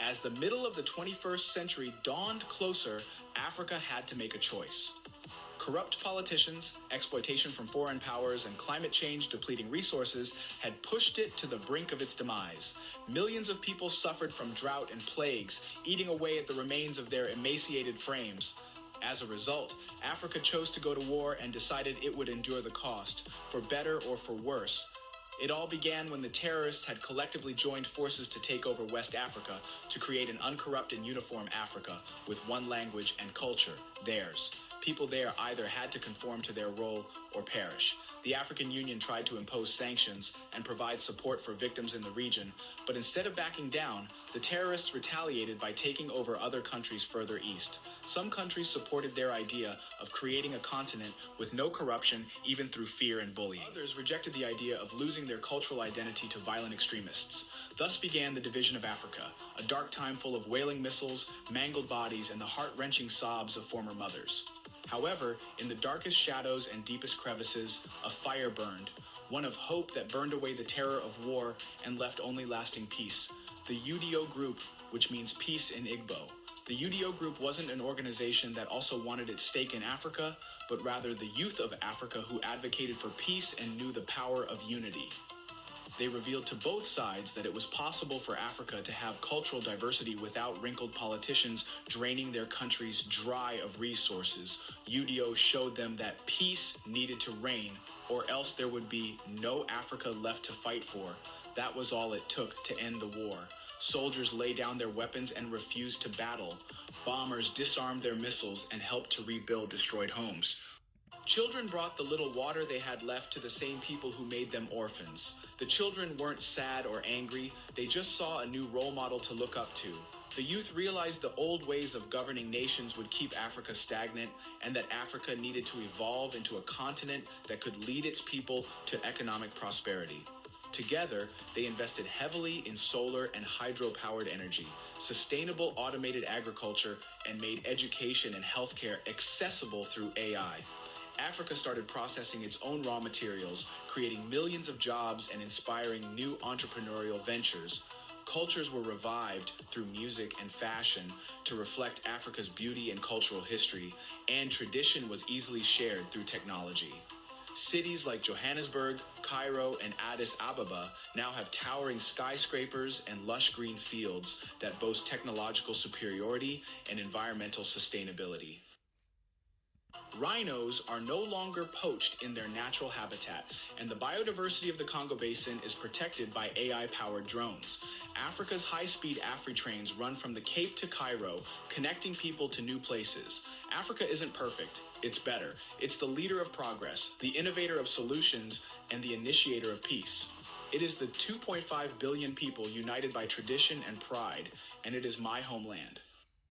As the middle of the 21st century dawned closer, Africa had to make a choice. Corrupt politicians, exploitation from foreign powers, and climate change depleting resources had pushed it to the brink of its demise. Millions of people suffered from drought and plagues, eating away at the remains of their emaciated frames. As a result, Africa chose to go to war and decided it would endure the cost, for better or for worse. It all began when the terrorists had collectively joined forces to take over West Africa to create an uncorrupt and uniform Africa with one language and culture, theirs. People there either had to conform to their role or perish. The African Union tried to impose sanctions and provide support for victims in the region, but instead of backing down, the terrorists retaliated by taking over other countries further east. Some countries supported their idea of creating a continent with no corruption, even through fear and bullying. Others rejected the idea of losing their cultural identity to violent extremists. Thus began the division of Africa, a dark time full of wailing missiles, mangled bodies, and the heart-wrenching sobs of former mothers. However, in the darkest shadows and deepest crevices, a fire burned, one of hope that burned away the terror of war and left only lasting peace. The UDO group, which means peace in Igbo. The UDO group wasn't an organization that also wanted its stake in Africa, but rather the youth of Africa who advocated for peace and knew the power of unity. They revealed to both sides that it was possible for Africa to have cultural diversity without wrinkled politicians draining their countries dry of resources. UDO showed them that peace needed to reign, or else there would be no Africa left to fight for. That was all it took to end the war. Soldiers lay down their weapons and refused to battle. Bombers disarmed their missiles and helped to rebuild destroyed homes. Children brought the little water they had left to the same people who made them orphans. The children weren't sad or angry, they just saw a new role model to look up to. The youth realized the old ways of governing nations would keep Africa stagnant, and that Africa needed to evolve into a continent that could lead its people to economic prosperity. Together, they invested heavily in solar and hydro-powered energy, sustainable automated agriculture, and made education and healthcare accessible through AI. Africa started processing its own raw materials, creating millions of jobs and inspiring new entrepreneurial ventures. Cultures were revived through music and fashion to reflect Africa's beauty and cultural history, and tradition was easily shared through technology. Cities like Johannesburg, Cairo, and Addis Ababa now have towering skyscrapers and lush green fields that boast technological superiority and environmental sustainability. Rhinos are no longer poached in their natural habitat, and the biodiversity of the Congo Basin is protected by AI-powered drones. Africa's high-speed Afri-trains run from the Cape to Cairo, connecting people to new places. Africa isn't perfect, it's better. It's the leader of progress, the innovator of solutions, and the initiator of peace. It is the 2.5 billion people united by tradition and pride, and it is my homeland.